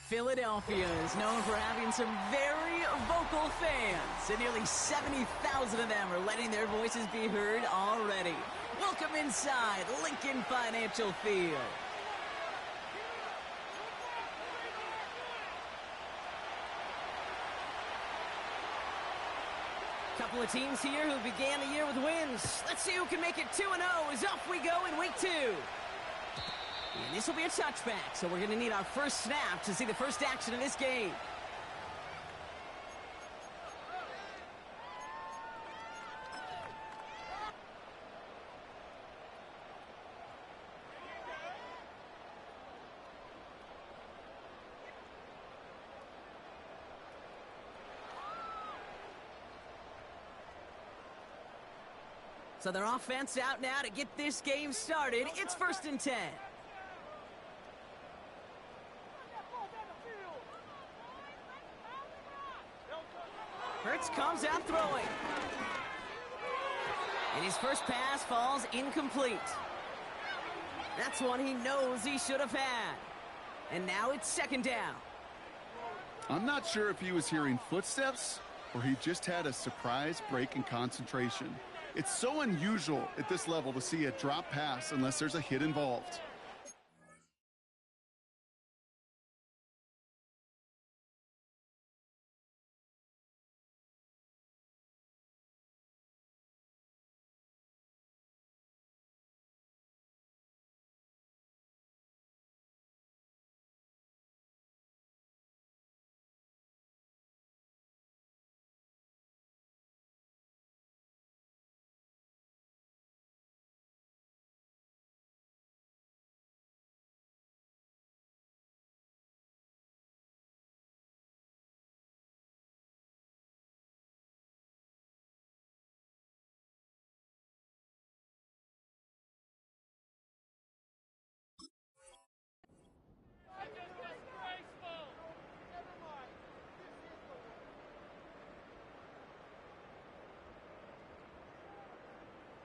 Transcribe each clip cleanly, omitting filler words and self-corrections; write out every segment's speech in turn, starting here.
Philadelphia is known for having some very vocal fans, and nearly 70,000 of them are letting their voices be heard already. Welcome inside Lincoln Financial Field. Couple of teams here who began the year with wins. Let's see who can make it 2-0 as off we go in week 2. And this will be a touchback, so we're going to need our first snap to see the first action in this game. So their offense out now to get this game started. It's 1st and 10. Hurts comes out throwing. And his first pass falls incomplete. That's one he knows he should have had. And now it's 2nd down. I'm not sure if he was hearing footsteps or he just had a surprise break in concentration. It's so unusual at this level to see a drop pass unless there's a hit involved.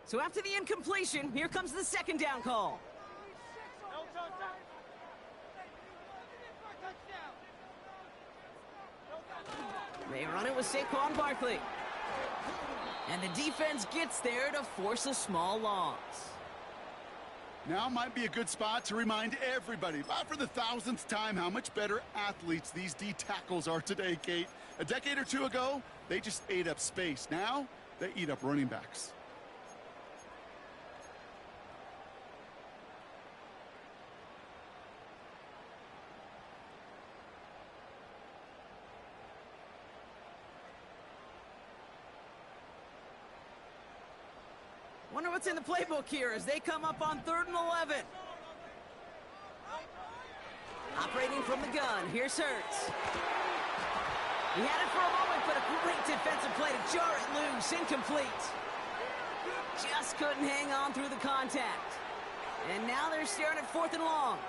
So after the incompletion, here comes the 2nd down call. They run it with Saquon Barkley. And the defense gets there to force a small loss. Now might be a good spot to remind everybody, about for the 1000th time, how much better athletes these D tackles are today, Kate. A decade or two ago, they just ate up space. Now, they eat up running backs. Wonder what's in the playbook here as they come up on 3rd and 11. Operating from the gun, here's Hurts. He had it for a moment, but a great defensive play to jar it loose, incomplete. Just couldn't hang on through the contact. And now they're staring at 4th and long.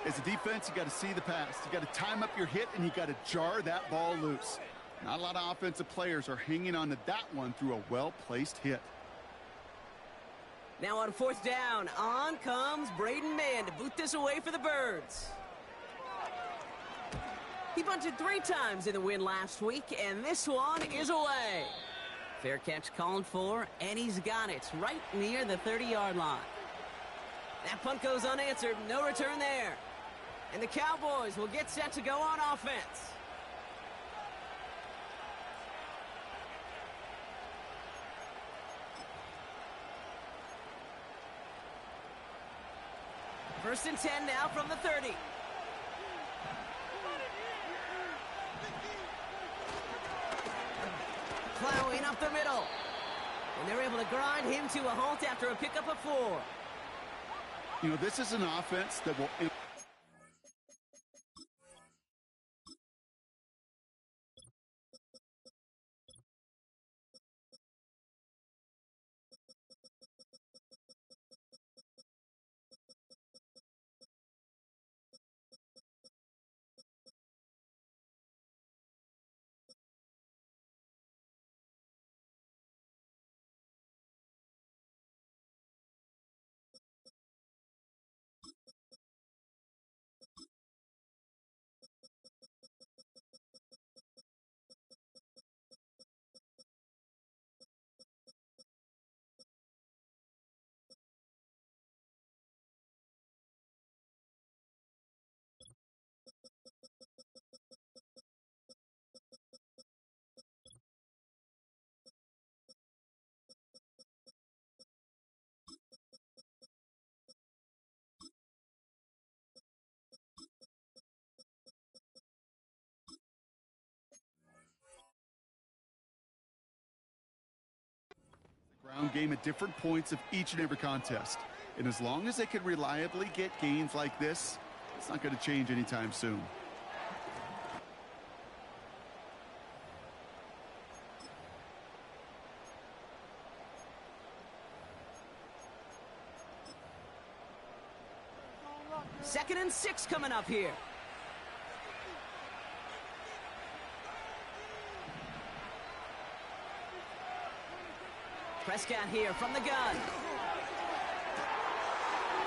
As a defense, you got to see the pass. You got to time up your hit, and you got to jar that ball loose. Not a lot of offensive players are hanging on to that one through a well-placed hit. Now on 4th down, on comes Braden Mann to boot this away for the Birds. He bunted 3 times in the win last week, and this one is away. Fair catch called for, and he's got it right near the 30-yard line. That punt goes unanswered, no return there. And the Cowboys will get set to go on offense. First and 10 now from the 30. Plowing up the middle. And they're able to grind him to a halt after a pickup of 4. You know, this is an offense that will game at different points of each and every contest. And as long as they can reliably get gains like this, it's not going to change anytime soon. Second and 6 coming up here. Prescott here from the gun.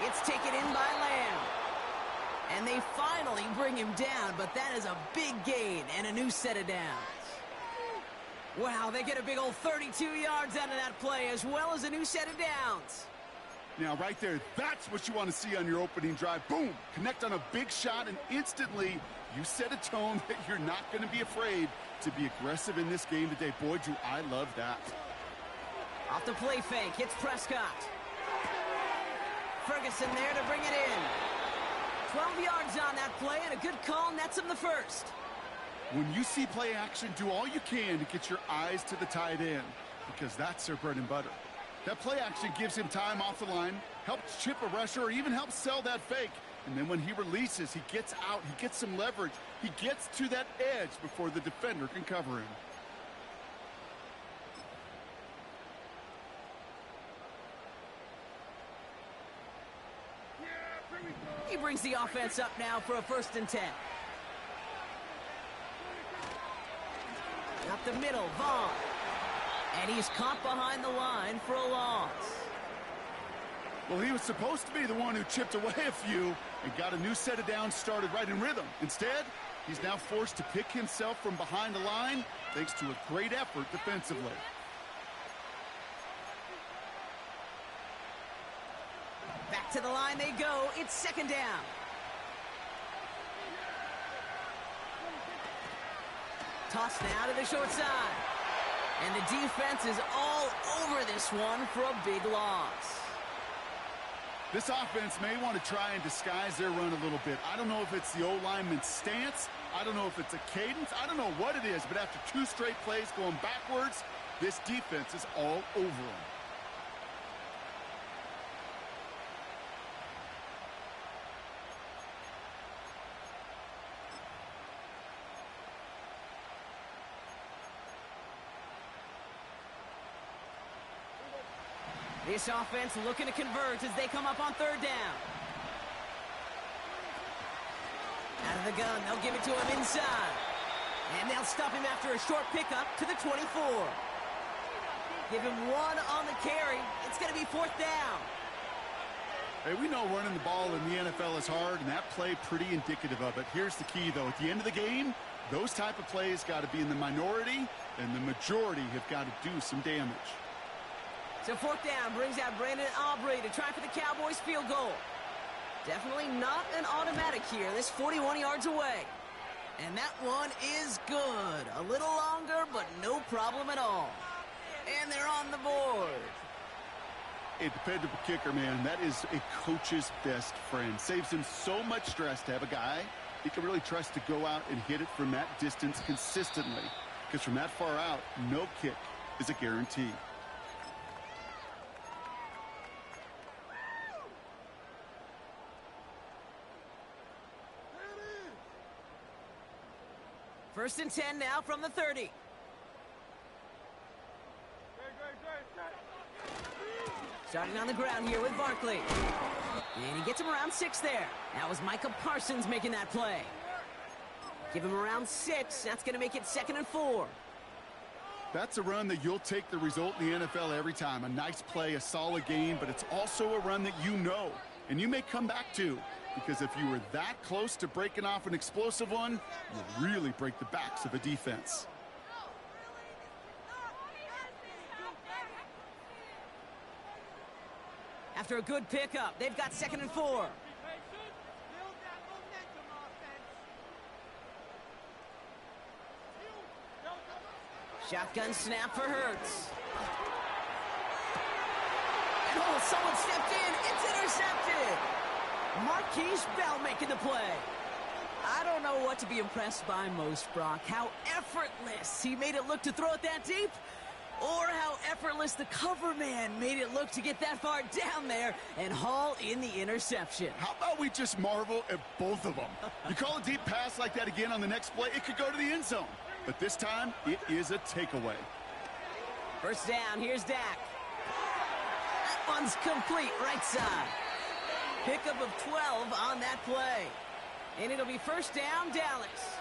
It's taken in by Lamb. And they finally bring him down, but that is a big gain and a new set of downs. Wow, they get a big old 32 yards out of that play, as well as a new set of downs. Now, right there, that's what you want to see on your opening drive. Boom! Connect on a big shot, and instantly you set a tone that you're not going to be afraid to be aggressive in this game today. Boy, do I love that. Off the play fake, hits Prescott. Ferguson there to bring it in. 12 yards on that play, and a good call nets him the first. When you see play action, do all you can to get your eyes to the tight end, because that's their bread and butter. That play action gives him time off the line, helps chip a rusher, or even helps sell that fake. And then when he releases, he gets out, he gets some leverage. He gets to that edge before the defender can cover him. He brings the offense up now for a 1st and 10. Up the middle, Vaughn. And he's caught behind the line for a loss. Well, he was supposed to be the one who chipped away a few and got a new set of downs started right in rhythm. Instead, he's now forced to pick himself from behind the line thanks to a great effort defensively. Back to the line they go. It's 2nd down. Toss now to the short side. And the defense is all over this one for a big loss. This offense may want to try and disguise their run a little bit. I don't know if it's the O-lineman's stance. I don't know if it's a cadence. I don't know what it is, but after 2 straight plays going backwards, this defense is all over them. This offense looking to convert as they come up on 3rd down. Out of the gun, they'll give it to him inside. And they'll stop him after a short pickup to the 24. Give him 1 on the carry. It's going to be 4th down. Hey, we know running the ball in the NFL is hard, and that play pretty indicative of it. Here's the key, though. At the end of the game, those type of plays got to be in the minority, and the majority have got to do some damage. So 4th down brings out Brandon Aubrey to try for the Cowboys field goal. Definitely not an automatic here. This 41 yards away. And that one is good. A little longer, but no problem at all. And they're on the board. A dependable kicker, man. That is a coach's best friend. Saves him so much stress to have a guy he can really trust to go out and hit it from that distance consistently. Because from that far out, no kick is a guarantee. First and 10 now from the 30. Starting on the ground here with Barkley. And he gets him around 6 there. That was Micah Parsons making that play. Give him around 6. That's going to make it 2nd and 4. That's a run that you'll take the result in the NFL every time. A nice play, a solid game, but it's also a run that you know, and you may come back to. Because if you were that close to breaking off an explosive one, you'll really break the backs of a defense. After a good pickup, they've got 2nd and 4. Shotgun snap for Hurts. And oh, someone stepped in. It's intercepted. Marquise Bell making the play. I don't know what to be impressed by most, Brock. How effortless he made it look to throw it that deep. Or how effortless the cover man made it look to get that far down there and haul in the interception. How about we just marvel at both of them? You call a deep pass like that again on the next play, it could go to the end zone. But this time, it is a takeaway. First down, here's Dak. That one's complete, right side. Pickup of 12 on that play. And it'll be first down, Dallas.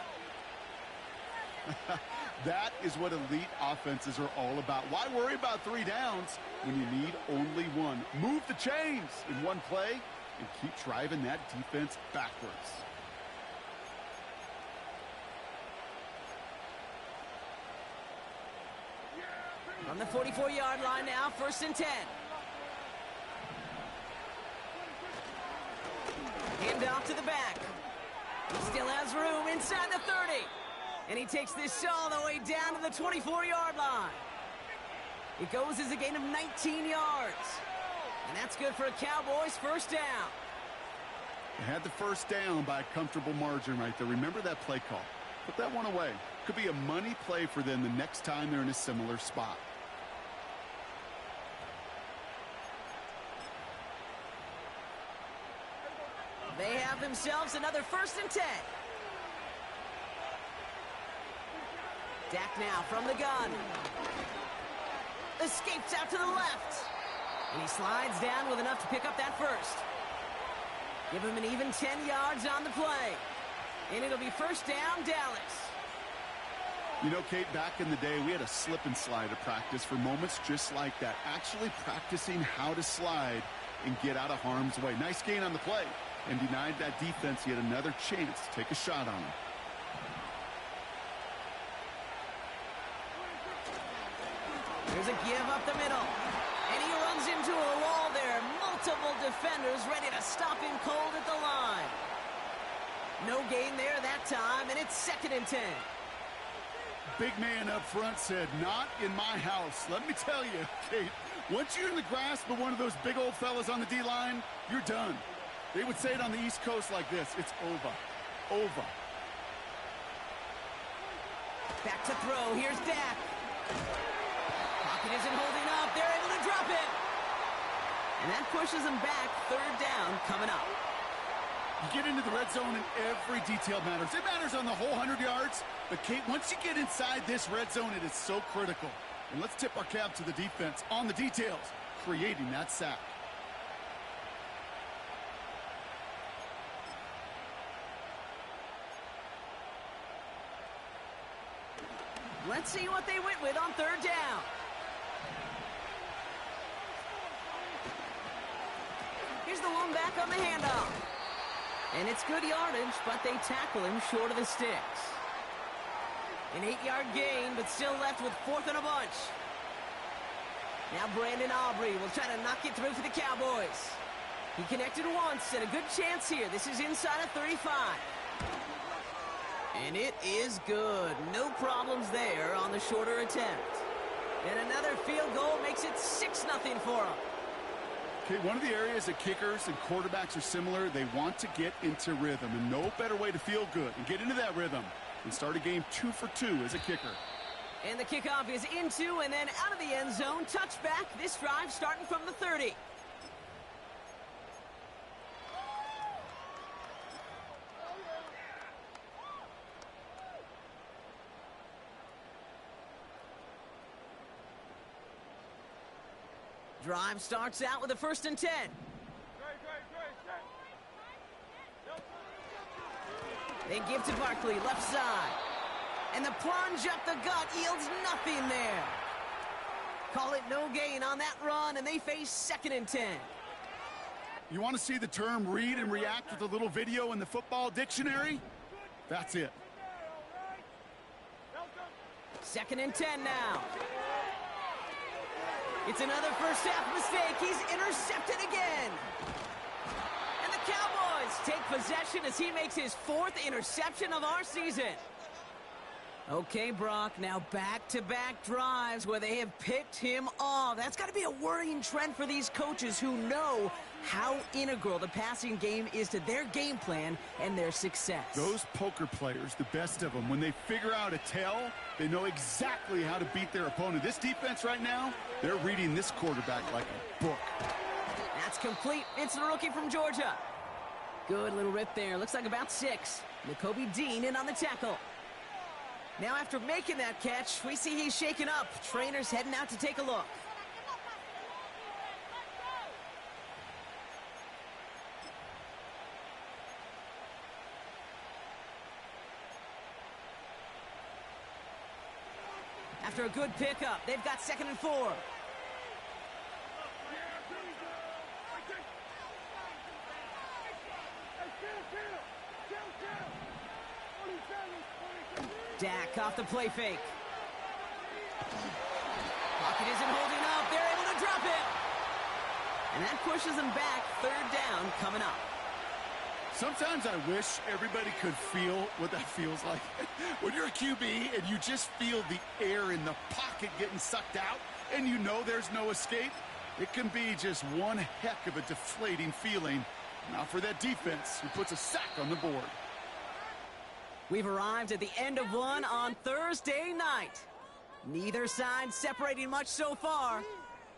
That is what elite offenses are all about. Why worry about 3 downs when you need only 1? Move the chains in one play and keep driving that defense backwards. From the 44-yard line now, first and 10. Hand off to the back. He still has room inside the 30. And he takes this all the way down to the 24-yard line. It goes as a gain of 19 yards. And that's good for a Cowboys first down. They had the first down by a comfortable margin right there. Remember that play call. Put that one away. Could be a money play for them the next time they're in a similar spot. They have themselves another first and 10. Dak now from the gun. Escapes out to the left. And he slides down with enough to pick up that first. Give him an even 10 yards on the play. And it'll be first down, Dallas. You know, Kate, back in the day, we had a slip and slide at practice for moments just like that. Actually practicing how to slide and get out of harm's way. Nice gain on the play. And denied that defense yet another chance to take a shot on him. There's a give up the middle. And he runs into a wall there. Multiple defenders ready to stop him cold at the line. No gain there that time, and it's second and 10. Big man up front said, not in my house. Let me tell you, Kate, once you're in the grasp of one of those big old fellas on the D-line, you're done. They would say it on the East Coast like this. It's over. Over. Back to throw. Here's Dak. Pocket isn't holding up. They're able to drop it. And that pushes them back. Third down coming up. You get into the red zone and every detail matters. It matters on the whole 100 yards. But, Kate, once you get inside this red zone, it is so critical. And let's tip our cap to the defense on the details, creating that sack. Let's see what they went with on third down. Here's the one back on the handoff. And it's good yardage, but they tackle him short of the sticks. An 8-yard gain, but still left with fourth and a bunch. Now Brandon Aubrey will try to knock it through for the Cowboys. He connected once, and a good chance here. This is inside of 35. And it is good. No problems there on the shorter attempt. And another field goal makes it 6-0 for them. Okay, one of the areas that kickers and quarterbacks are similar, they want to get into rhythm. And no better way to feel good and get into that rhythm than start a game 2 for 2 as a kicker. And the kickoff is into and then out of the end zone. Touchback. This drive starting from the 30. Drive starts out with a first and 10. They give to Barkley, left side. And the plunge up the gut yields nothing there. Call it no gain on that run, and they face second and 10. You want to see the term read and react with a little video in the football dictionary? That's it. Second and 10 now. It's another first half mistake. He's intercepted again. And the Cowboys take possession as he makes his 4th interception of our season. Okay, Brock, now back-to-back drives where they have picked him off. That's got to be a worrying trend for these coaches who know how integral the passing game is to their game plan and their success. Those poker players, the best of them, when they figure out a tell, they know exactly how to beat their opponent. This defense right now, they're reading this quarterback like a book. That's complete. It's the rookie from Georgia. Good little rip there. Looks like about 6. Nakobe Dean in on the tackle. Now after making that catch, we see he's shaken up. Trainer's heading out to take a look. After a good pickup, they've got 2nd and 4. Dak off the play fake. Pocket isn't holding up. They're able to drop it. And that pushes them back. 3rd down coming up. Sometimes I wish everybody could feel what that feels like. When you're a QB and you just feel the air in the pocket getting sucked out and you know there's no escape, it can be just one heck of a deflating feeling. Now for that defense who puts a sack on the board. We've arrived at the end of one on Thursday night. Neither side separating much so far.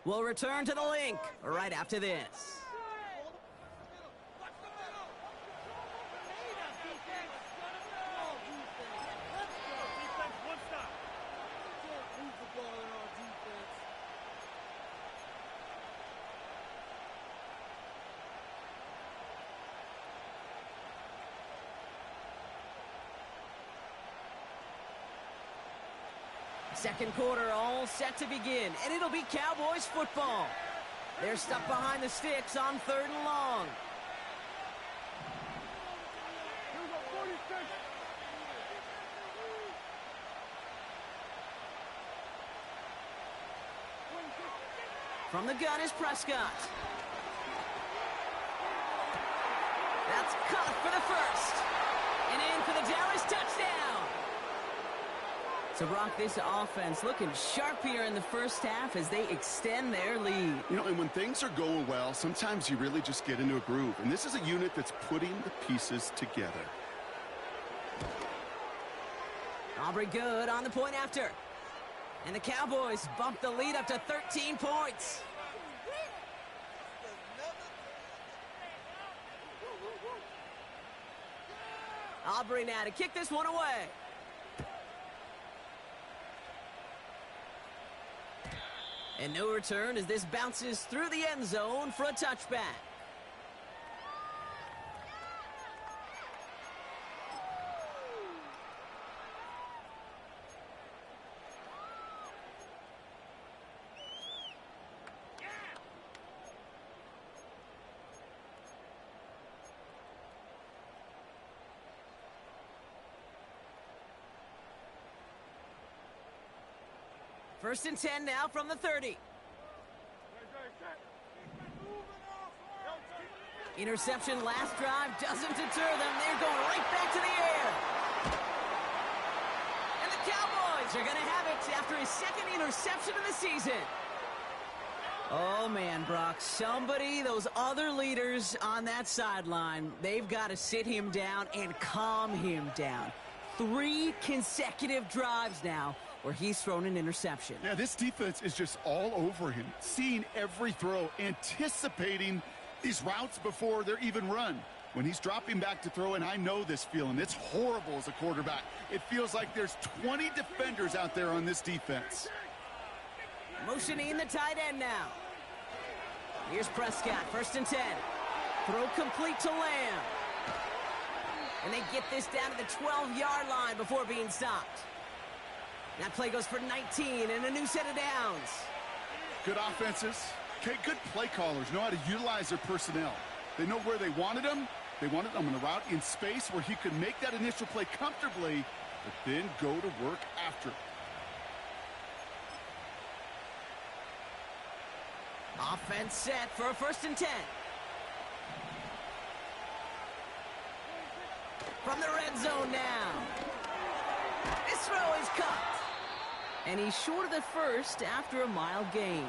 We'll return to the link right after this. Second quarter all set to begin, and it'll be Cowboys football. They're stuck behind the sticks on 3rd and long. From the gun is Prescott. That's caught for the first. And in for the Dallas touchdown. So, Brock, this offense looking sharp here in the first half as they extend their lead. You know, and when things are going well, sometimes you really just get into a groove. And this is a unit that's putting the pieces together. Aubrey good on the point after. And the Cowboys bump the lead up to 13 points. Aubrey now to kick this one away. And no return as this bounces through the end zone for a touchback. First and 10 now from the 30. Interception last drive doesn't deter them. They're going right back to the air. And the Cowboys are going to have it after his 2nd interception of the season. Oh, man, Brock, those other leaders on that sideline, they've got to sit him down and calm him down. 3 consecutive drives now where he's thrown an interception. Yeah, this defense is just all over him, seeing every throw, anticipating these routes before they're even run. When he's dropping back to throw, and I know this feeling, it's horrible as a quarterback. It feels like there's 20 defenders out there on this defense. Motioning the tight end now. Here's Prescott, 1st and 10. Throw complete to Lamb. And they get this down to the 12-yard line before being stopped. That play goes for 19 and a new set of downs. Good offenses. Okay, good play callers know how to utilize their personnel. They know where they wanted them. They wanted them on a route in space where he could make that initial play comfortably, but then go to work after. Offense set for a 1st and 10. From the red zone now. This throw is caught. And he's short of the first after a mile gain.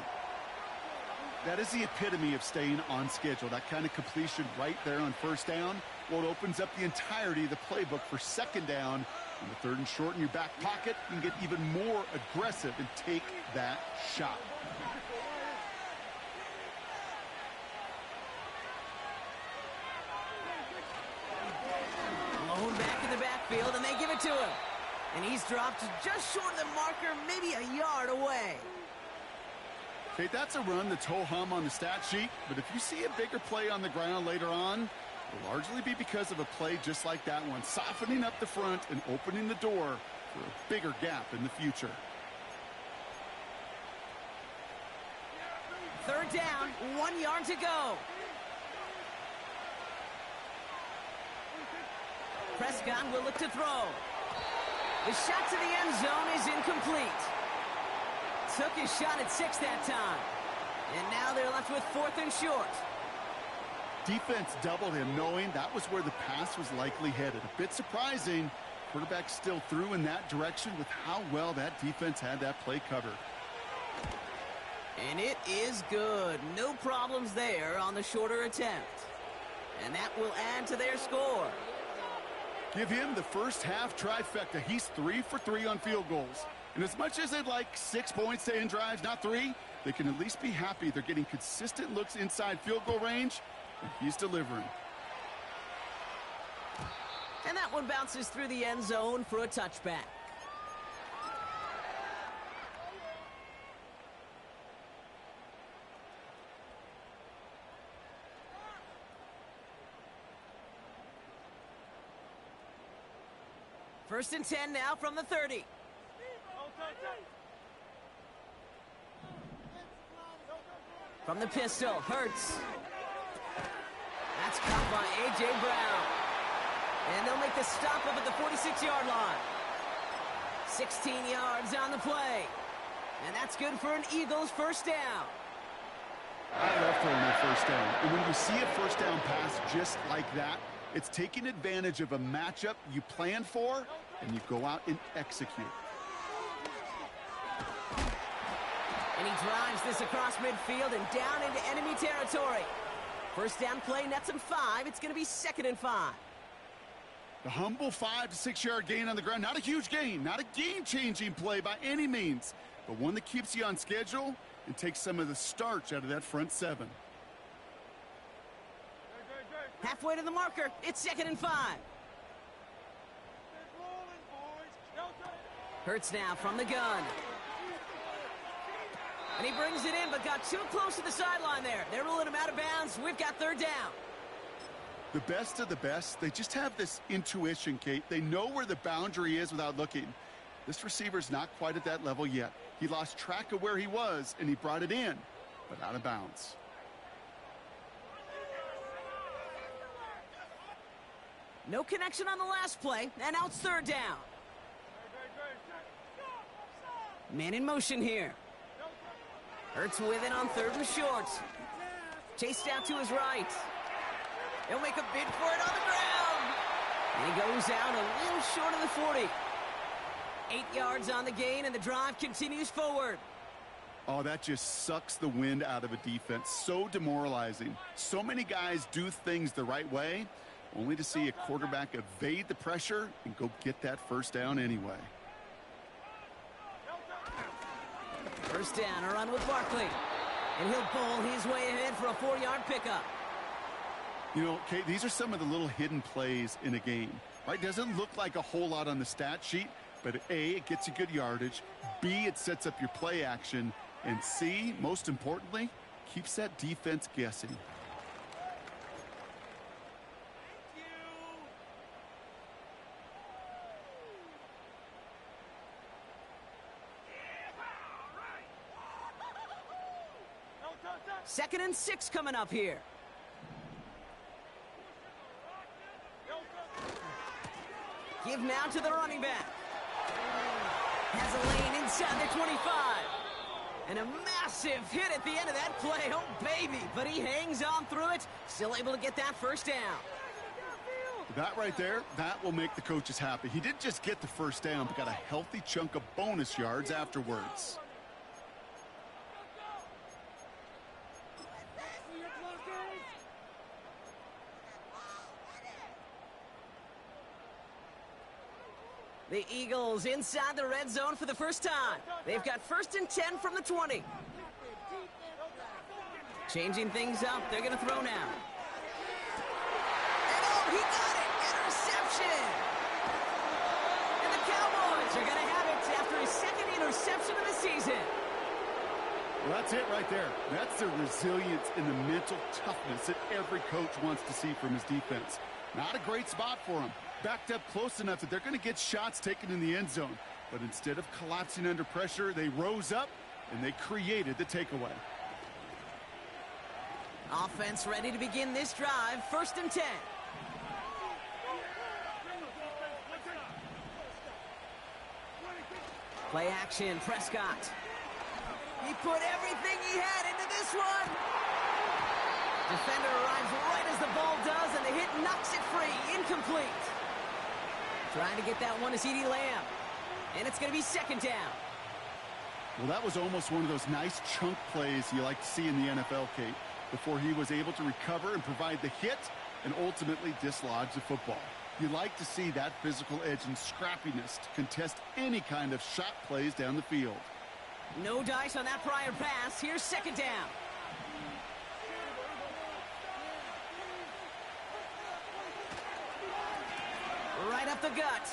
That is the epitome of staying on schedule. That kind of completion right there on first down. Well, it opens up the entirety of the playbook for second down. On the third and short in your back pocket, you can get even more aggressive and take that shot. Blown back in the backfield, and they give it to him. And he's dropped just short of the marker, maybe a yard away. Okay, that's a run that's ho-hum on the stat sheet, but if you see a bigger play on the ground later on, it'll largely be because of a play just like that one, softening up the front and opening the door for a bigger gap in the future. Third down, 1 yard to go. Prescott will look to throw. The shot to the end zone is incomplete. Took his shot at 6 that time. And now they're left with 4th and short. Defense doubled him, knowing that was where the pass was likely headed. A bit surprising. Quarterback still threw in that direction with how well that defense had that play covered. And it is good. No problems there on the shorter attempt. And that will add to their score. Give him the first half trifecta. He's 3 for 3 on field goals. And as much as they'd like 6 points to end drives, not 3, they can at least be happy they're getting consistent looks inside field goal range, and he's delivering. And that one bounces through the end zone for a touchback. First and 10 now from the 30. From the pistol, Hurts. That's caught by A.J. Brown. And they'll make the stop up at the 46-yard line. 16 yards on the play. And that's good for an Eagles first down. I love throwing that first down. And when you see a first down pass just like that, it's taking advantage of a matchup you plan for, and you go out and execute. And he drives this across midfield and down into enemy territory. First down play nets him 5. It's going to be 2nd and 5. The humble 5 to 6 yard gain on the ground. Not a huge gain, not a game-changing play by any means, but one that keeps you on schedule and takes some of the starch out of that front 7. Halfway to the marker. It's 2nd and 5. Hurts now from the gun. And he brings it in, but got too close to the sideline there. They're ruling him out of bounds. We've got 3rd down. The best of the best, they just have this intuition, Kate. They know where the boundary is without looking. This receiver's not quite at that level yet. He lost track of where he was, and he brought it in, but out of bounds. No connection on the last play, and now it's 3rd down. Man in motion here. Hurts with it on 3rd and short. Chased out to his right. He'll make a bid for it on the ground. And he goes out a little short of the 40. 8 yards on the gain, and the drive continues forward. Oh, that just sucks the wind out of a defense. So demoralizing. So many guys do things the right way, only to see a quarterback evade the pressure and go get that first down anyway. First down, a run with Barkley. And he'll bowl his way ahead for a 4-yard pickup. You know, Kate, these are some of the little hidden plays in a game, right? Doesn't look like a whole lot on the stat sheet, but A, it gets you good yardage. B, it sets up your play action. And C, most importantly, keeps that defense guessing. Second and 6 coming up here. Give now to the running back. Has a lane inside the 25. And a massive hit at the end of that play. Oh, baby. But he hangs on through it. Still able to get that first down. That right there, that will make the coaches happy. He didn't just get the first down, but got a healthy chunk of bonus yards afterwards. The Eagles inside the red zone for the first time. They've got 1st and 10 from the 20. Changing things up. They're going to throw now. And oh, he got it! Interception! And the Cowboys are going to have it after his 2nd interception of the season. Well, that's it right there. That's the resilience and the mental toughness that every coach wants to see from his defense. Not a great spot for him. Backed up close enough that they're going to get shots taken in the end zone. But instead of collapsing under pressure, they rose up and they created the takeaway. Offense ready to begin this drive. 1st and 10. Play action, Prescott. He put everything he had into this one. Defender arrives right as the ball does, and the hit knocks it free. Incomplete. Trying to get that one to CeeDee Lamb. And it's going to be 2nd down. Well, that was almost one of those nice chunk plays you like to see in the NFL, Kate, before he was able to recover and provide the hit and ultimately dislodge the football. You like to see that physical edge and scrappiness to contest any kind of shot plays down the field. No dice on that prior pass. Here's 2nd down. Right up the gut.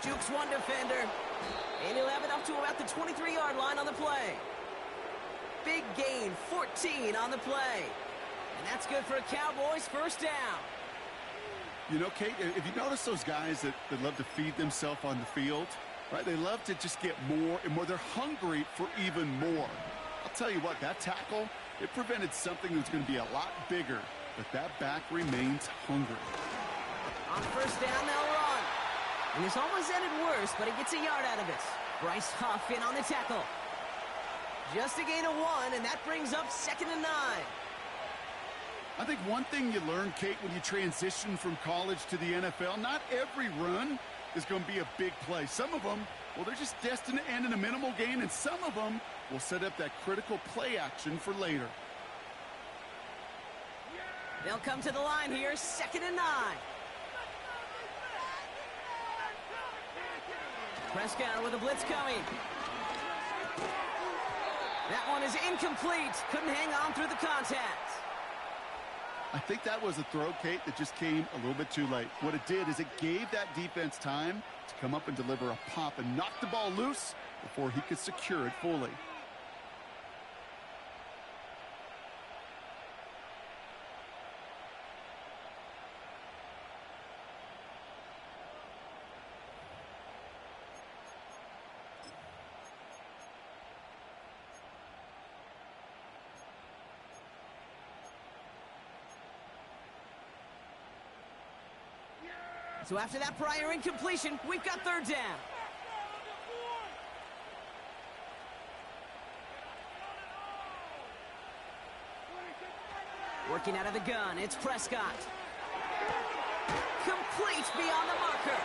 Jukes one defender. And he'll have it up to about the 23-yard line on the play. Big gain, 14 on the play. And that's good for a Cowboys 1st down. You know, Kate, if you notice those guys that love to feed themselves on the field, right? They love to just get more and more. They're hungry for even more. I'll tell you what, that tackle, it prevented something that's going to be a lot bigger. But that back remains hungry. On 1st down, they'll run. And this almost ended worse, but he gets a yard out of it. Bryce Huff in on the tackle. Just a gain of 1, and that brings up 2nd and 9. I think one thing you learn, Kate, when you transition from college to the NFL, not every run is going to be a big play. Some of them, well, they're just destined to end in a minimal gain, and some of them will set up that critical play action for later. They'll come to the line here, 2nd and 9. Prescott with a blitz coming. That one is incomplete. Couldn't hang on through the contact. I think that was a throw, Kate, that just came a little bit too late. What it did is it gave that defense time to come up and deliver a pop and knock the ball loose before he could secure it fully. So after that prior incompletion, we've got 3rd down. Working out of the gun, it's Prescott. Complete beyond the marker.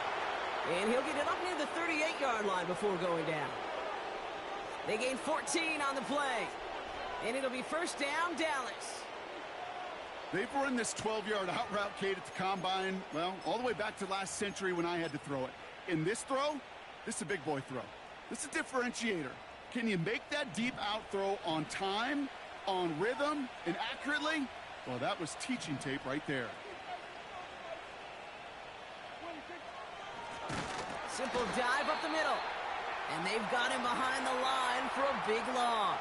And he'll get it up near the 38-yard line before going down. They gain 14 on the play. And it'll be 1st down, Dallas. They've run this 12-yard out route, Kate, at the combine, well, all the way back to last century when I had to throw it. In this throw, this is a big boy throw. This is a differentiator. Can you make that deep out throw on time, on rhythm, and accurately? Well, that was teaching tape right there. Simple dive up the middle. And they've got him behind the line for a big loss.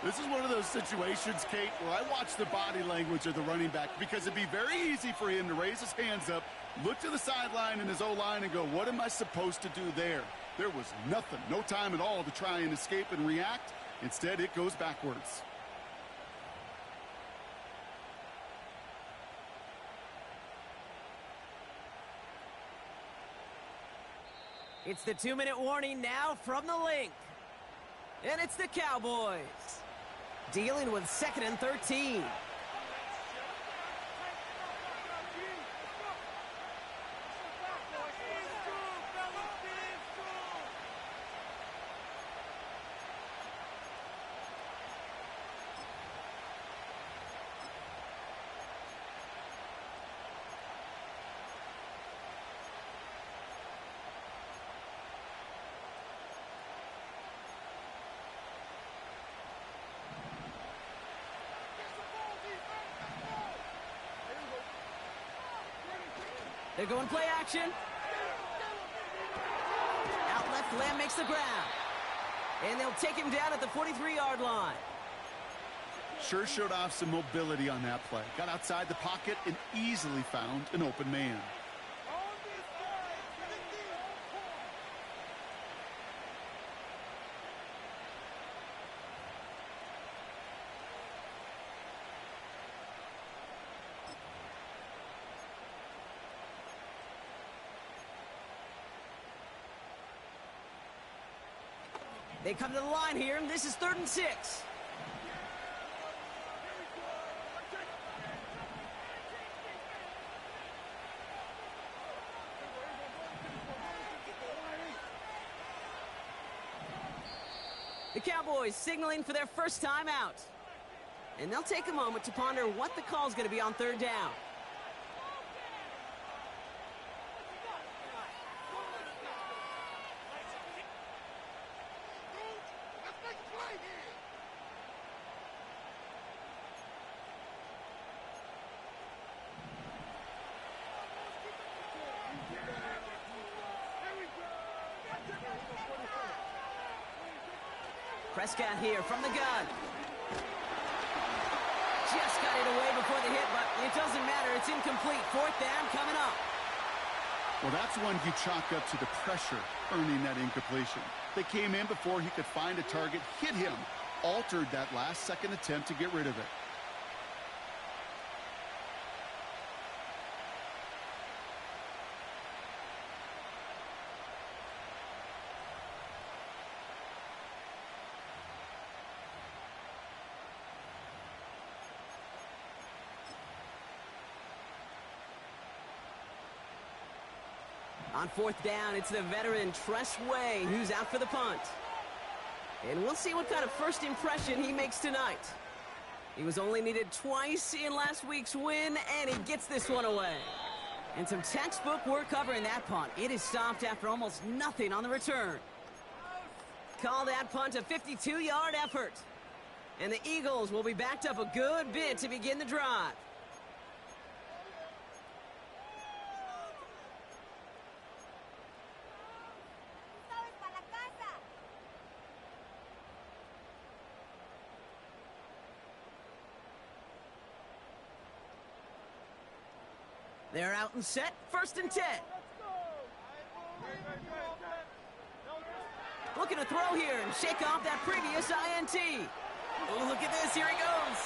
This is one of those situations, Kate, where I watch the body language of the running back because it'd be very easy for him to raise his hands up, look to the sideline in his O-line and go, what am I supposed to do there? There was nothing, no time at all to try and escape and react. Instead, it goes backwards. It's the 2-minute warning now from the link. And it's the Cowboys dealing with 2nd and 13. They're going play action. Out left, Lamb makes the grab. And they'll take him down at the 43-yard line. Sure showed off some mobility on that play. Got outside the pocket and easily found an open man. They come to the line here, and this is 3rd and 6. The Cowboys signaling for their first time out. And they'll take a moment to ponder what the call is going to be on 3rd down. Prescott here from the gun. Just got it away before the hit, but it doesn't matter. It's incomplete. 4th down coming up. Well, that's one you chalk up to the pressure earning that incompletion. They came in before he could find a target, hit him, altered that last-second attempt to get rid of it. On 4th down, it's the veteran Tress Way who's out for the punt. And we'll see what kind of first impression he makes tonight. He was only needed twice in last week's win, and he gets this one away. And some textbook work covering that punt. It is stopped after almost nothing on the return. Call that punt a 52-yard effort. And the Eagles will be backed up a good bit to begin the drive. They're out and set. 1st and 10. Looking to throw here and shake off that previous INT. Oh, look at this. Here he goes.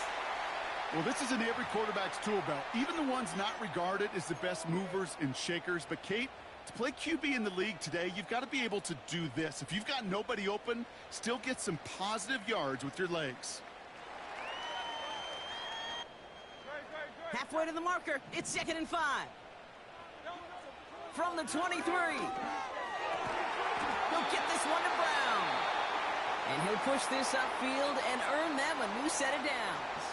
Well, this is in every quarterback's tool belt, even the ones not regarded as the best movers and shakers. But, Kate, to play QB in the league today, you've got to be able to do this. If you've got nobody open, still get some positive yards with your legs. Halfway to the marker. It's 2nd and 5. From the 23. He'll get this one to Brown. And he'll push this upfield and earn them a new set of downs.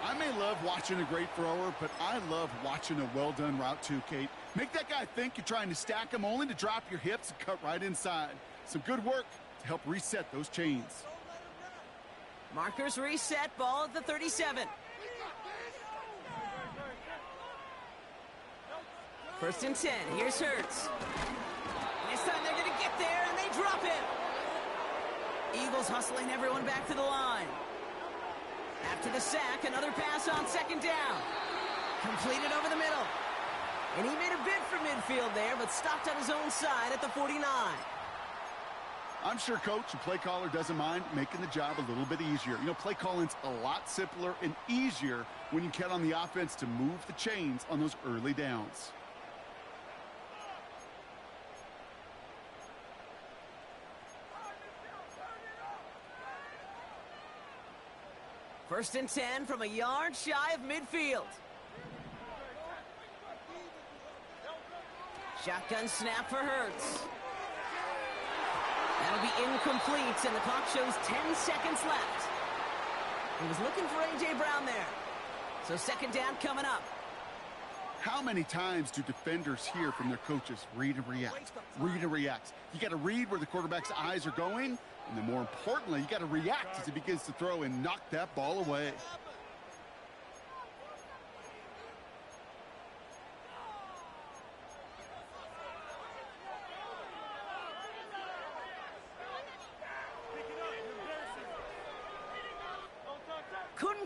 I may love watching a great thrower, but I love watching a well-done route too, Kate. Make that guy think you're trying to stack him only to drop your hips and cut right inside. Some good work to help reset those chains. Markers reset. Ball at the 37. 1st and 10. Here's Hurts. This time they're going to get there, and they drop him. Eagles hustling everyone back to the line. After the sack, another pass on 2nd down. Completed over the middle. And he made a bid for midfield there, but stopped on his own side at the 49. I'm sure coach and play caller doesn't mind making the job a little bit easier. You know, play calling's a lot simpler and easier when you count on the offense to move the chains on those early downs. First and 10 from a yard shy of midfield. Shotgun snap for Hurts. That'll be incomplete, and the clock shows 10 seconds left. He was looking for A.J. Brown there. So 2nd down coming up. How many times do defenders hear from their coaches, read and react, read and react? You got to read where the quarterback's eyes are going, and then more importantly, you got to react as he begins to throw and knock that ball away.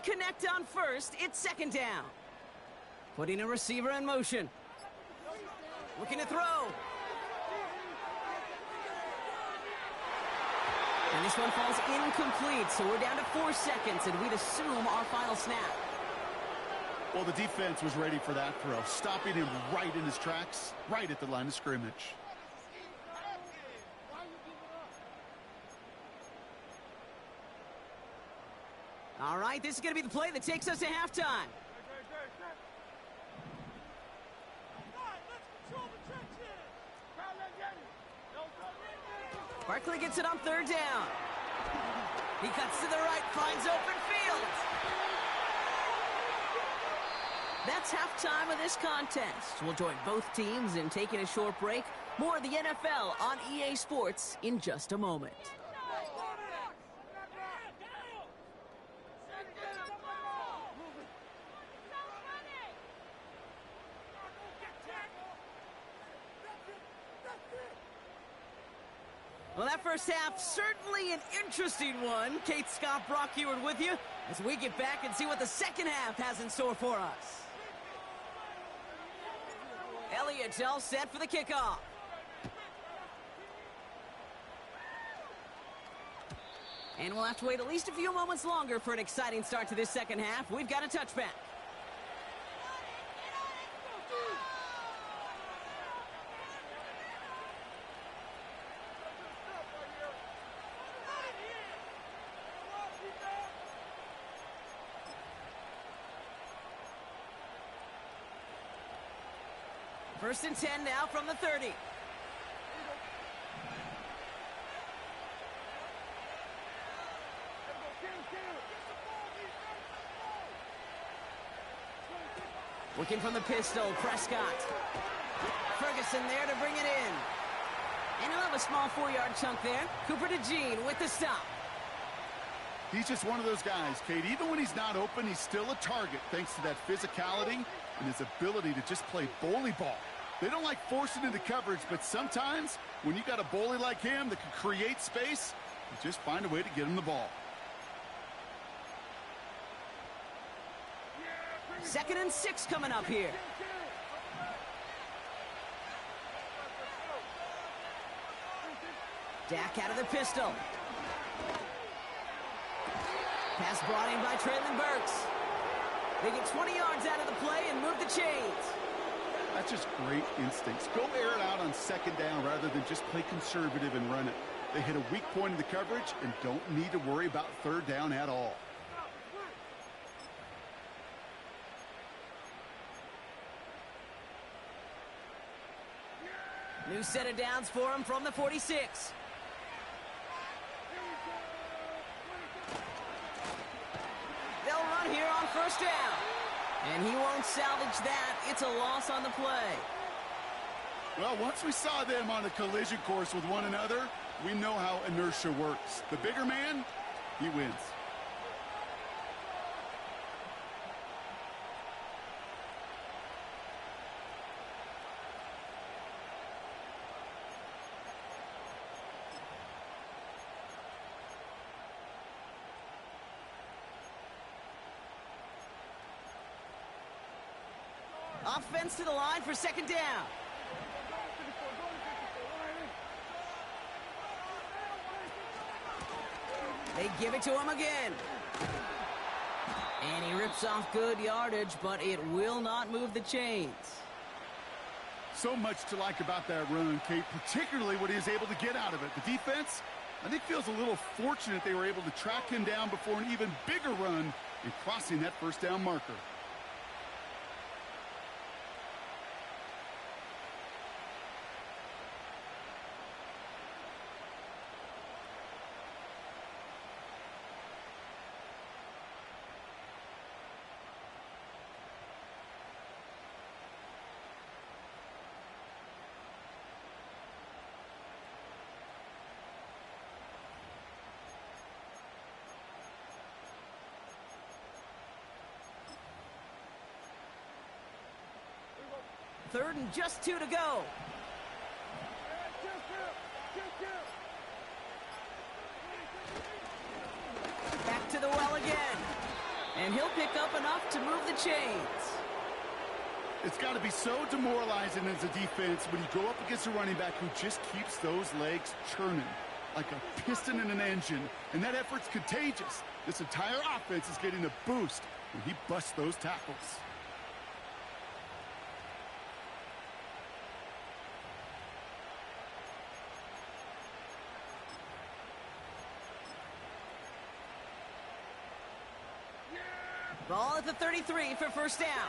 connect on first. It's second down. Putting a receiver in motion. Looking to throw. And this one falls incomplete, so we're down to 4 seconds, and we'd assume our final snap. Well, the defense was ready for that throw, stopping him right in his tracks, right at the line of scrimmage. All right, this is going to be the play that takes us to halftime. Barkley gets it on third down. He cuts to the right, finds open field. That's halftime of this contest. We'll join both teams in taking a short break. More of the NFL on EA Sports in just a moment. Well, that first half, certainly an interesting one. Kate, Scott, Brock Ewart with you as we get back and see what the second half has in store for us. Elliott's all set for the kickoff. And we'll have to wait at least a few moments longer for an exciting start to this second half. We've got a touchback. First and 10 now from the 30. Looking from the pistol, Prescott. Ferguson there to bring it in. And he'll have a small 4-yard chunk there. Cooper DeJean with the stop. He's just one of those guys, Kate. Even when he's not open, he's still a target thanks to that physicality and his ability to just play bully ball. They don't like forcing into coverage, but sometimes when you got a bully like him that can create space, you just find a way to get him the ball. Second and 6 coming up here. Dak out of the pistol. Pass brought in by Traylon Burks. They get 20 yards out of the play and move the chains. That's just great instincts. Go air it out on second down rather than just play conservative and run it. They hit a weak point in the coverage and don't need to worry about third down at all. New set of downs for him from the 46. They'll run here on first down. And he won't salvage that. It's a loss on the play. Well, once we saw them on a collision course with one another, we know how inertia works. The bigger man, he wins. Offense to the line for second down. They give it to him again. And he rips off good yardage, but it will not move the chains. So much to like about that run, Kate, particularly what he is able to get out of it. The defense, I think, feels a little fortunate they were able to track him down before an even bigger run in crossing that first down marker. Third and just 2 to go. Back to the well again. And he'll pick up enough to move the chains. It's got to be so demoralizing as a defense when you go up against a running back who just keeps those legs churning like a piston in an engine. And that effort's contagious. This entire offense is getting a boost when he busts those tackles. Ball at the 33 for first down.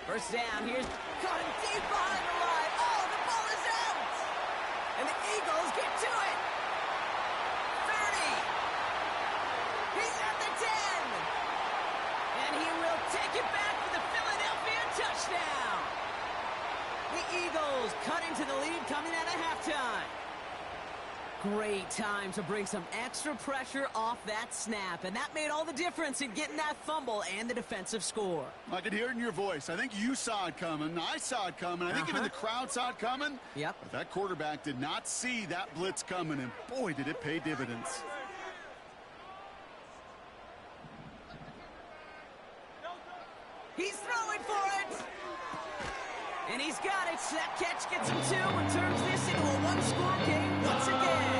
First down, here's caught him deep behind the line. Oh, the ball is out! And the Eagles get to it. 30. He's at the 10. And he will take it back for the Philadelphia touchdown. The Eagles cut into the lead coming out of halftime. Great time to bring some extra pressure off that snap, and that made all the difference in getting that fumble and the defensive score. I could hear it in your voice. I think you saw it coming. I saw it coming. I think even the crowd saw it coming. Yep. But that quarterback did not see that blitz coming, and boy, did it pay dividends. He's throwing for it. And he's got it. That catch gets him 2 and turns this into a one-score game once again.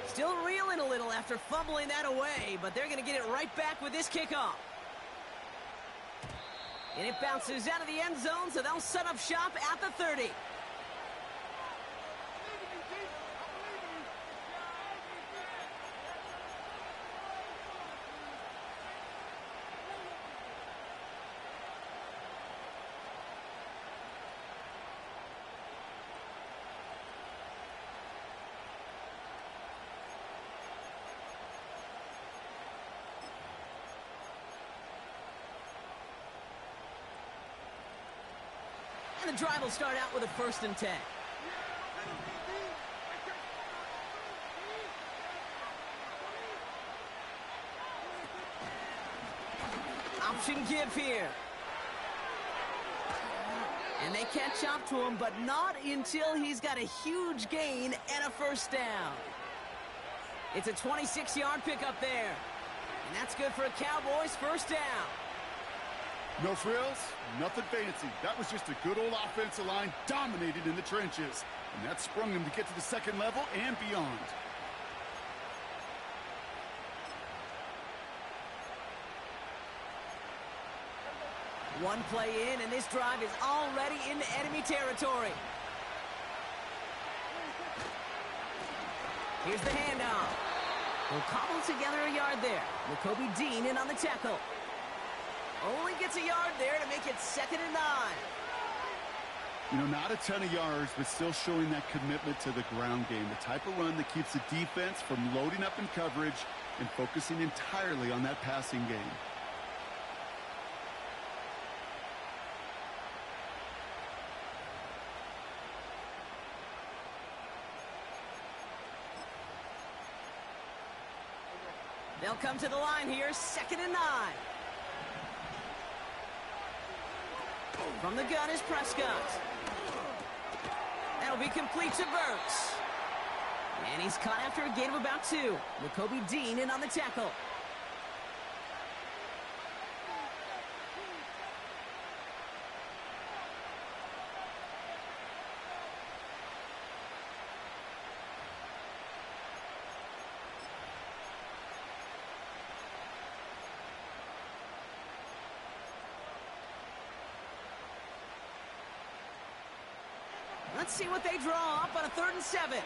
Still reeling a little after fumbling that away, but they're going to get it right back with this kickoff. And it bounces out of the end zone, so they'll set up shop at the 30. And the drive will start out with a 1st and 10. Option give here. And they catch up to him, but not until he's got a huge gain and a 1st down. It's a 26-yard pickup there. And that's good for a Cowboys 1st down. No frills, nothing fancy. That was just a good old offensive line dominated in the trenches. And that sprung him to get to the second level and beyond. One play in, and this drive is already into enemy territory. Here's the handoff. We'll cobble together a yard there. Jacoby Dean in on the tackle. Only gets a yard there to make it 2nd and 9. You know, not a ton of yards, but still showing that commitment to the ground game. The type of run that keeps the defense from loading up in coverage and focusing entirely on that passing game. They'll come to the line here, 2nd and 9. From the gun is Prescott. That'll be complete to Burks. And he's caught after a gain of about 2. Jacoby Dean in on the tackle. Let's see what they draw up on a 3rd and 7.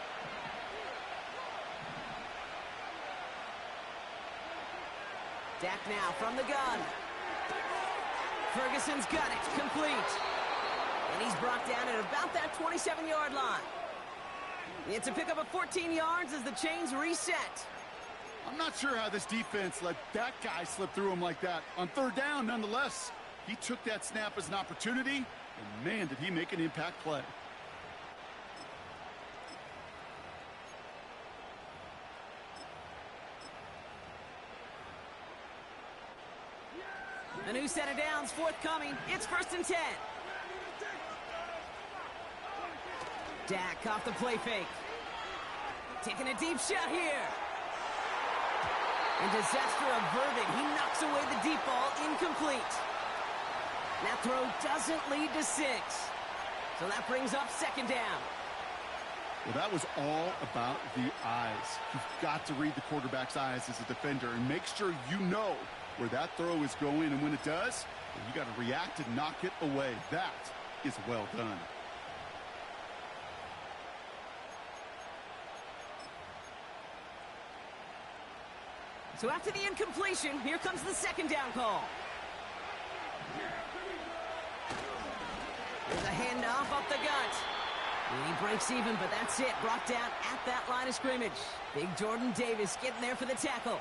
Dak now from the gun. Ferguson's got it, complete. And he's brought down at about that 27-yard line. It's a pickup of 14 yards as the chains reset. I'm not sure how this defense let that guy slip through him like that. On 3rd down, nonetheless. He took that snap as an opportunity, and man, did he make an impact play. A new set of downs forthcoming. It's 1st and 10. Dak off the play fake. Taking a deep shot here. And disaster averted. He knocks away the deep ball, incomplete. That throw doesn't lead to 6. So that brings up 2nd down. Well, that was all about the eyes. You've got to read the quarterback's eyes as a defender and make sure you know where that throw is going, and when it does, you got to react and knock it away. That is well done. So after the incompletion, here comes the 2nd down call. There's a handoff up the gut. And he breaks even, but that's it. Brought down at that line of scrimmage. Big Jordan Davis getting there for the tackle.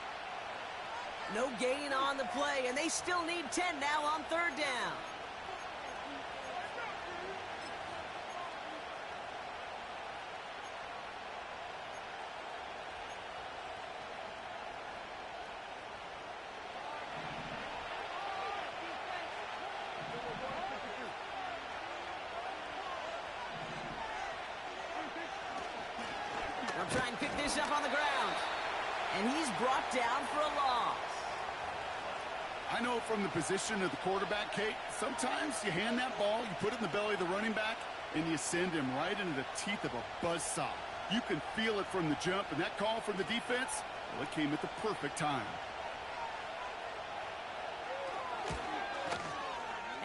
No gain on the play, and they still need 10 now on 3rd down. They'll try and pick this up on the ground. And he's brought down for a loss. I know from the position of the quarterback, Kate, sometimes you hand that ball, you put it in the belly of the running back, and you send him right into the teeth of a buzzsaw. You can feel it from the jump, and that call from the defense, well, it came at the perfect time.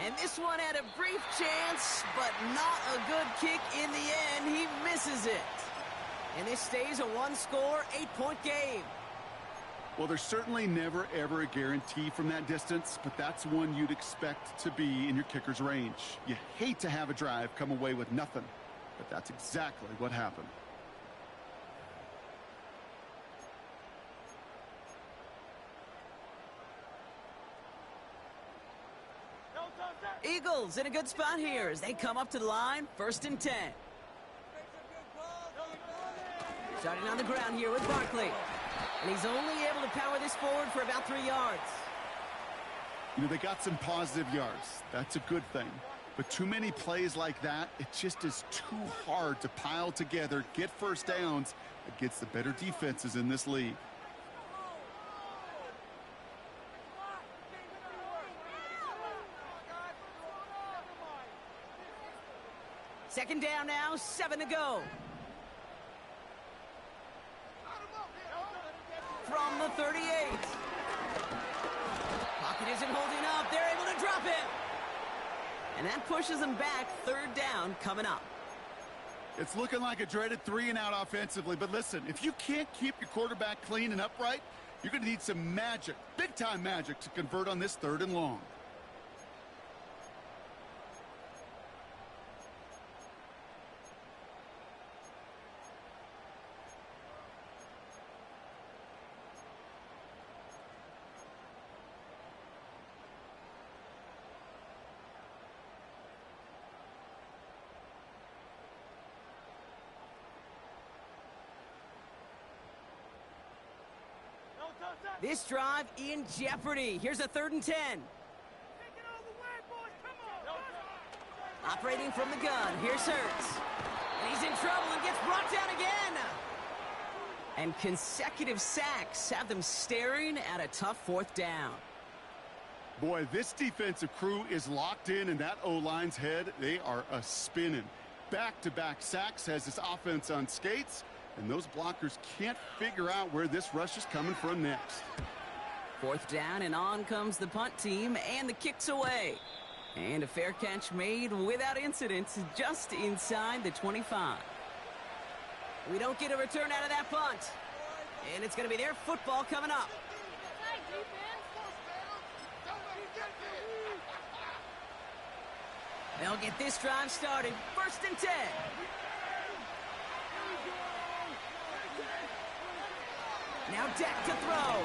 And this one had a brief chance, but not a good kick in the end. He misses it. And this stays a 1-score, 8-point game. Well, there's certainly never, ever a guarantee from that distance, but that's one you'd expect to be in your kicker's range. You hate to have a drive come away with nothing, but that's exactly what happened. Eagles in a good spot here as they come up to the line, 1st and 10. Starting on the ground here with Barkley. And he's only able to power this forward for about 3 yards. You know, they got some positive yards. That's a good thing. But too many plays like that, it just is too hard to pile together, get first downs against the better defenses in this league. Second down now, 7 to go. From the 38. Pocket isn't holding up. They're able to drop him. And that pushes them back. 3rd down coming up. It's looking like a dreaded 3-and-out offensively. But listen, if you can't keep your quarterback clean and upright, you're going to need some magic, big-time magic, to convert on this 3rd and long. This drive in jeopardy. Here's a 3rd and 10. Operating from the gun. Here's Hurts. And he's in trouble and gets brought down again. And consecutive sacks have them staring at a tough 4th down. Boy, this defensive crew is locked in that O-line's head. They are a-spinning. Back-to-back sacks has this offense on skates. And those blockers can't figure out where this rush is coming from next. 4th down, and on comes the punt team, and the kick's away. And a fair catch made without incident just inside the 25. We don't get a return out of that punt. And it's going to be their football coming up. They'll get this drive started. 1st and 10. Now Dak to throw.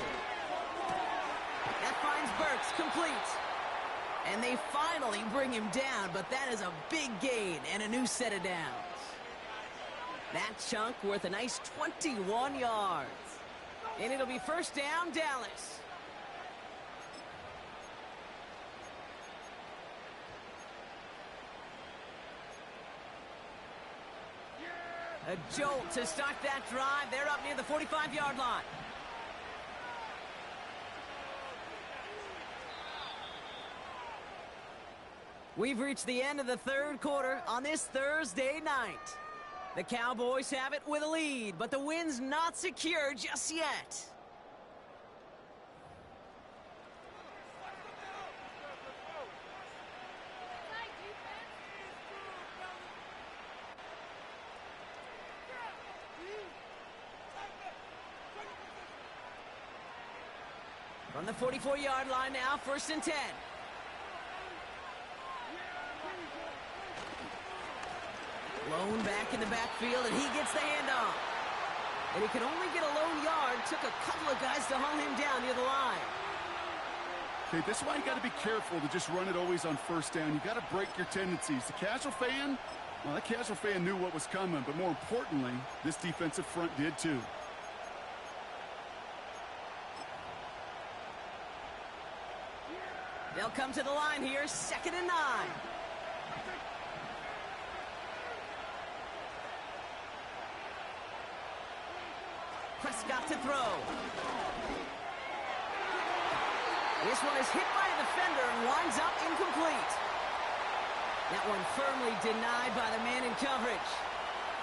That finds Burks, complete. And they finally bring him down, but that is a big gain and a new set of downs. That chunk worth a nice 21 yards. And it'll be first down, Dallas. A jolt to start that drive. They're up near the 45-yard line. We've reached the end of the third quarter on this Thursday night. The Cowboys have it with a lead, but the win's not secure just yet. From the 44-yard line now, 1st and 10. Lone back in the backfield, and he gets the handoff. And he could only get a lone yard. Took a couple of guys to hunt him down near the line. Okay, this is why you got to be careful to just run it always on 1st down. You got to break your tendencies. The casual fan, well, that casual fan knew what was coming, but more importantly, this defensive front did too. They'll come to the line here, 2nd and 9. Prescott to throw. This one is hit by a defender and winds up incomplete. That one firmly denied by the man in coverage.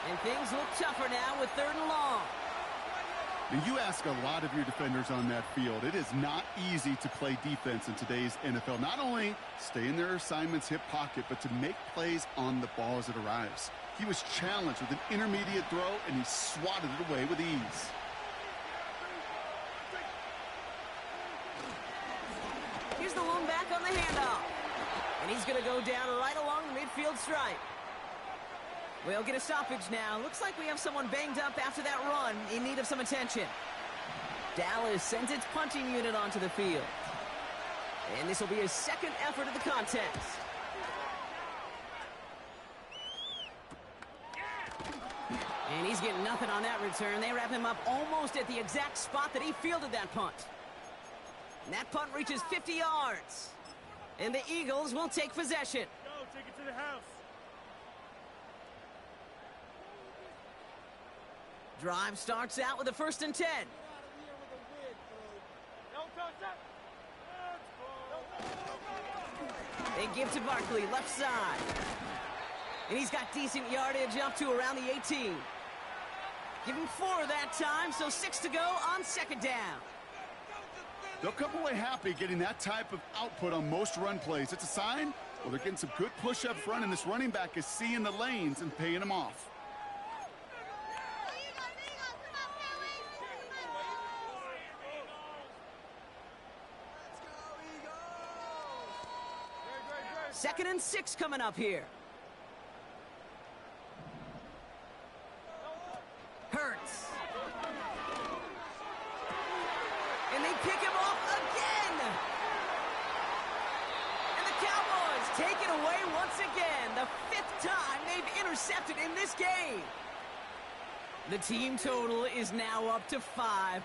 And things look tougher now with 3rd and long. And you ask a lot of your defenders on that field. It is not easy to play defense in today's NFL. Not only stay in their assignment's hip pocket, but to make plays on the ball as it arrives. He was challenged with an intermediate throw, and he swatted it away with ease. Here's the lone back on the handoff. And he's going to go down right along the midfield stripe. We'll get a stoppage now. Looks like we have someone banged up after that run in need of some attention. Dallas sends its punting unit onto the field. And this will be his 2nd effort of the contest. And he's getting nothing on that return. They wrap him up almost at the exact spot that he fielded that punt. And that punt reaches 50 yards. And the Eagles will take possession. Go, take it to the house. Drive starts out with a 1st and 10. They give to Barkley, left side. And he's got decent yardage up to around the 18. Give him 4 that time, so 6 to go on 2nd down. They'll come away happy getting that type of output on most run plays. It's a sign, well, they're getting some good push up front, and this running back is seeing the lanes and paying them off. Second and 6 coming up here. Hurts. And they pick him off again. And the Cowboys take it away once again. The 5th time they've intercepted in this game. The team total is now up to 5.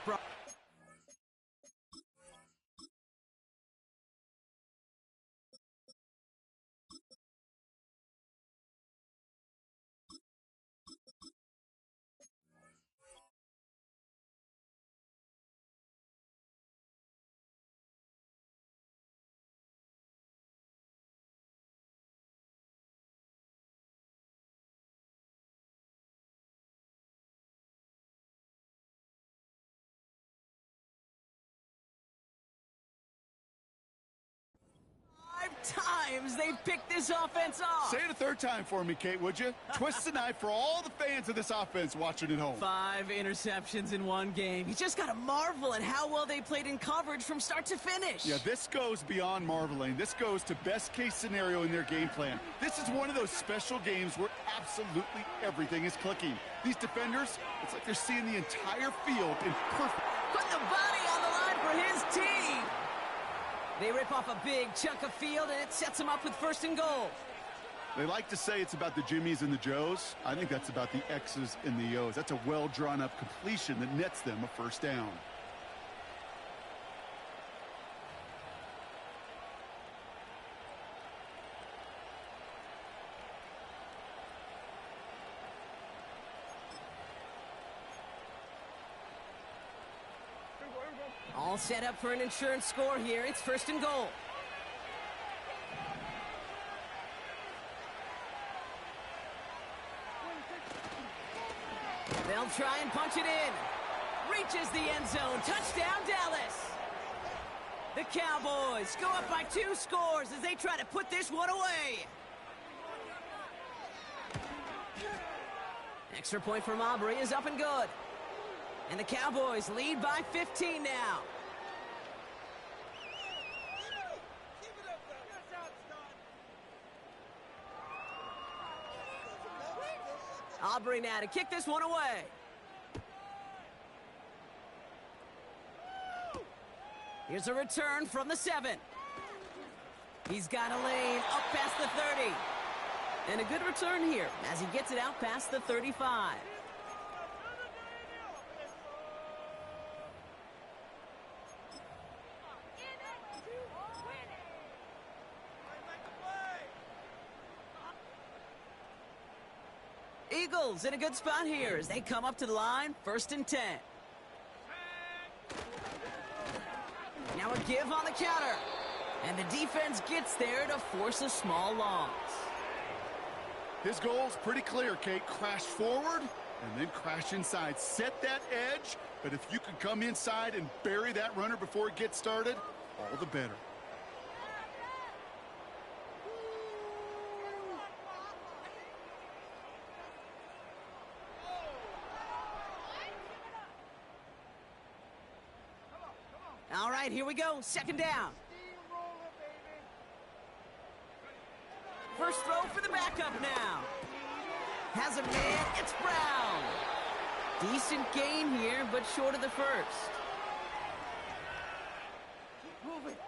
Times they've picked this offense off. Say it a 3rd time for me, Kate, would you? Twist the knife for all the fans of this offense watching at home. 5 interceptions in one game. You just got to marvel at how well they played in coverage from start to finish. Yeah, this goes beyond marveling. This goes to best-case scenario in their game plan. This is one of those special games where absolutely everything is clicking. These defenders, it's like they're seeing the entire field in perfect. Put the body on the line for his team. They rip off a big chunk of field, and it sets them up with 1st and goal. They like to say it's about the Jimmies and the Joes. I think that's about the X's and the O's. That's a well-drawn-up completion that nets them a 1st down. All set up for an insurance score here. It's 1st and goal. They'll try and punch it in. Reaches the end zone. Touchdown, Dallas. The Cowboys go up by 2 scores as they try to put this one away. Extra point from Aubrey is up and good. And the Cowboys lead by 15 now. Aubrey now to kick this one away. Here's a return from the 7. He's got a lane up past the 30. And a good return here as he gets it out past the 35. Eagles in a good spot here as they come up to the line, 1st and 10. Now a give on the counter. And the defense gets there to force a small loss. His goal's pretty clear, Kate. Crash forward and then crash inside. Set that edge, but if you can come inside and bury that runner before it gets started, all the better. All right, here we go. 2nd down. First throw for the backup now. Has a man. It's Brown. Decent gain here, but short of the 1st. Move it.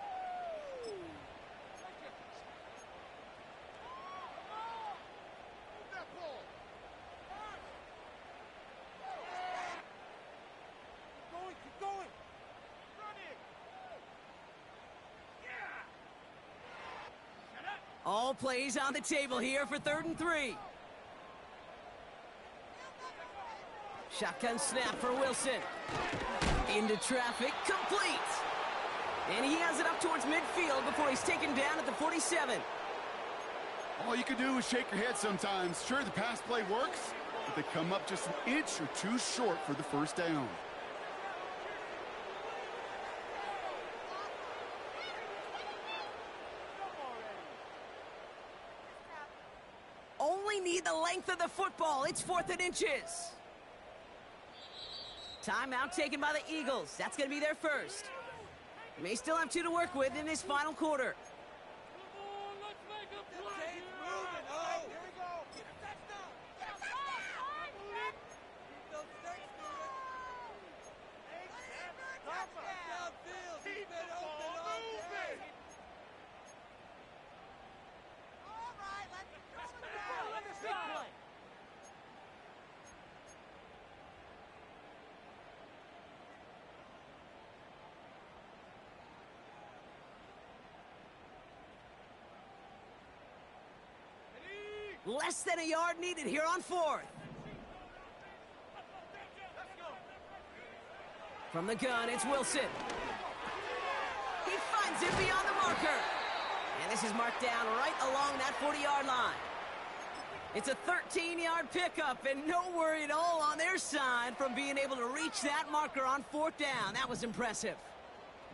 Keep going. All plays on the table here for 3rd and 3. Shotgun snap for Wilson. Into traffic, complete. And he has it up towards midfield before he's taken down at the 47. All you can do is shake your head sometimes. Sure, the pass play works, but they come up just an inch or 2 short for the 1st down. Only need the length of the football. It's 4th and inches. Timeout taken by the Eagles. That's going to be their 1st. May still have 2 to work with in this final quarter. Less than a yard needed here on 4th. From the gun, it's Wilson. He finds it beyond the marker. And this is marked down right along that 40-yard line. It's a 13-yard pickup, and no worry at all on their side from being able to reach that marker on 4th down. That was impressive.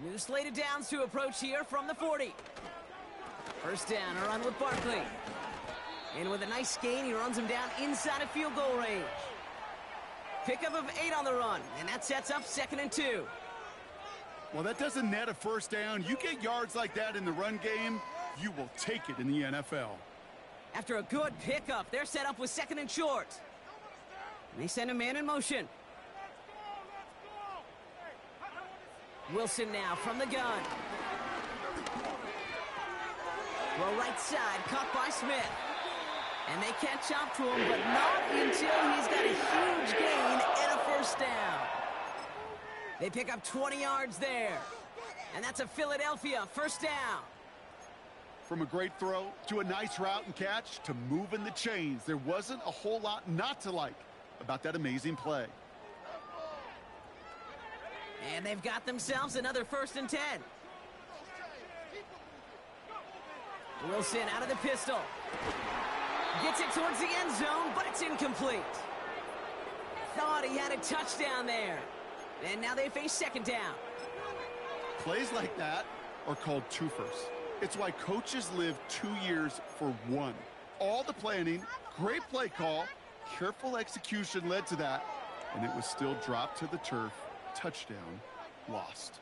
New slated downs to approach here from the 40. 1st down, a run with Barkley. And with a nice gain, he runs him down inside of field goal range. Pickup of 8 on the run, and that sets up 2nd and 2. Well, that doesn't net a 1st down. You get yards like that in the run game, you will take it in the NFL. After a good pickup, they're set up with 2nd and short. And they send a man in motion. Wilson now from the gun. Well, right side, caught by Smith. And they catch up to him, but not until he's got a huge gain and a first down. They pick up 20 yards there. And that's a Philadelphia first down. From a great throw to a nice route and catch to moving the chains, there wasn't a whole lot not to like about that amazing play. And they've got themselves another 1st and 10. Wilson out of the pistol. Gets it towards the end zone, but it's incomplete. Thought he had a touchdown there. And now they face 2nd down. Plays like that are called twofers. It's why coaches live 2 years for one. All the planning, great play call, careful execution led to that, and it was still dropped to the turf. Touchdown, lost.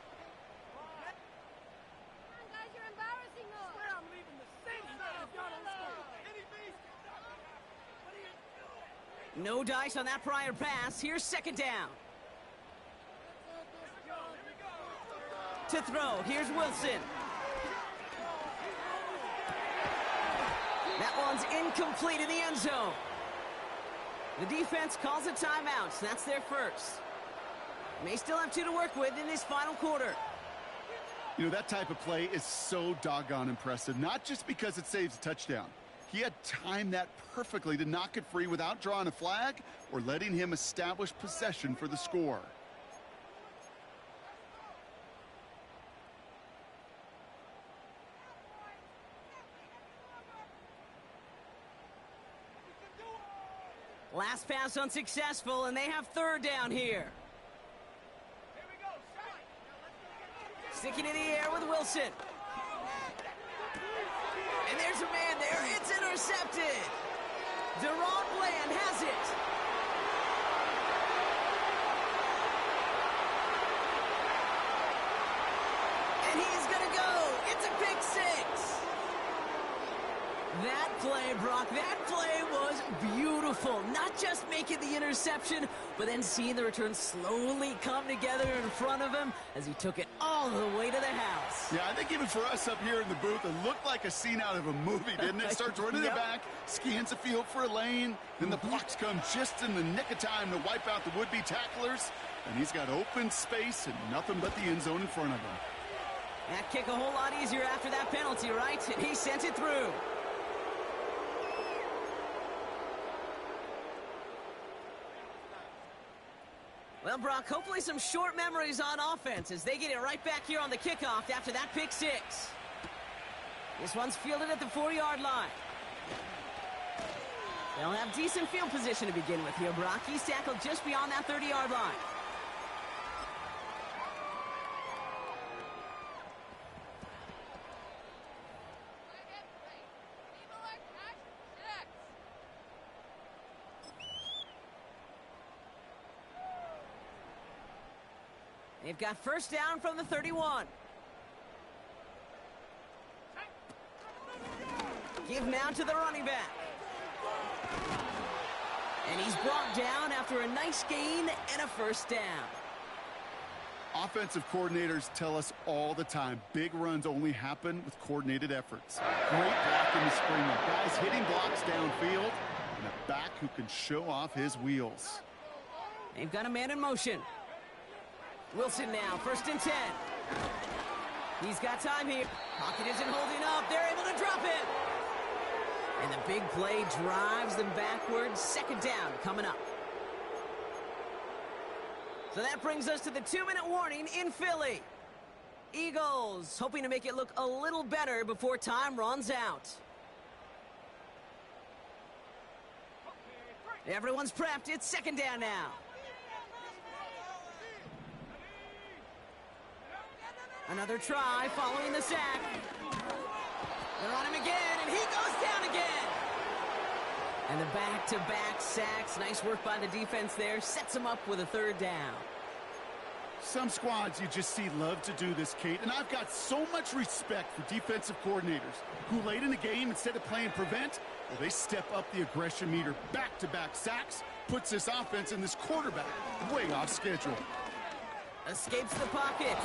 No dice on that prior pass. Here's 2nd down. To throw, here's Wilson. That one's incomplete in the end zone. The defense calls a timeout. That's their first. May still have 2 to work with in this final quarter. You know, that type of play is so doggone impressive, not just because it saves a touchdown. He had timed that perfectly to knock it free without drawing a flag or letting him establish possession for the score. Last pass unsuccessful, and they have 3rd down here. Sticking in the air with Wilson. And there's a man there. It's intercepted. Deron Bland has it. And he's going to go. It's a pick 6. That play, Brock, that play was beautiful. Not just making the interception, but then seeing the return slowly come together in front of him as he took it all the way to the house. Yeah, I think even for us up here in the booth, it looked like a scene out of a movie, didn't it? Starts running it back, scans the field for a lane, then the blocks come just in the nick of time to wipe out the would-be tacklers, and he's got open space and nothing but the end zone in front of him. That kick a whole lot easier after that penalty, right? And he sent it through. Well, Brock, hopefully some short memories on offense as they get it right back here on the kickoff after that pick 6. This one's fielded at the 4-yard line. They'll have decent field position to begin with here, Brock. He's tackled just beyond that 30-yard line. They've got 1st down from the 31. Give now to the running back. And he's brought down after a nice gain and a 1st down. Offensive coordinators tell us all the time, big runs only happen with coordinated efforts. Great block in the spring. Guys hitting blocks downfield, and a back who can show off his wheels. They've got a man in motion. Wilson now, 1st and 10. He's got time here. Pocket isn't holding up. They're able to drop it. And the big play drives them backwards. 2nd down coming up. So that brings us to the 2-minute warning in Philly. Eagles hoping to make it look a little better before time runs out. Everyone's prepped. It's 2nd down now. Another try following the sack. They're on him again, and he goes down again. And the back-to-back sacks. Nice work by the defense there. Sets him up with a 3rd down. Some squads you just see love to do this, Kate, and I've got so much respect for defensive coordinators who late in the game, instead of playing prevent, well, they step up the aggression meter. Back-to-back sacks puts this offense and this quarterback way off schedule. Escapes the pocket.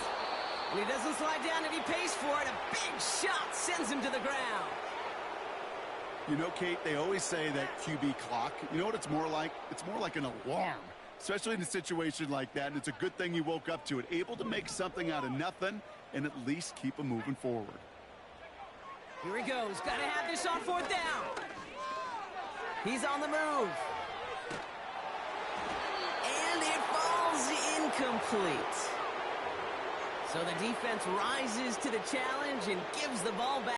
And he doesn't slide down, and he pays for it. A big shot sends him to the ground. You know, Kate, they always say that QB clock. You know what it's more like? It's more like an alarm, especially in a situation like that. And it's a good thing he woke up to it, able to make something out of nothing and at least keep him moving forward. Here he goes. Got to have this on fourth down. He's on the move. And it falls incomplete. So the defense rises to the challenge and gives the ball back.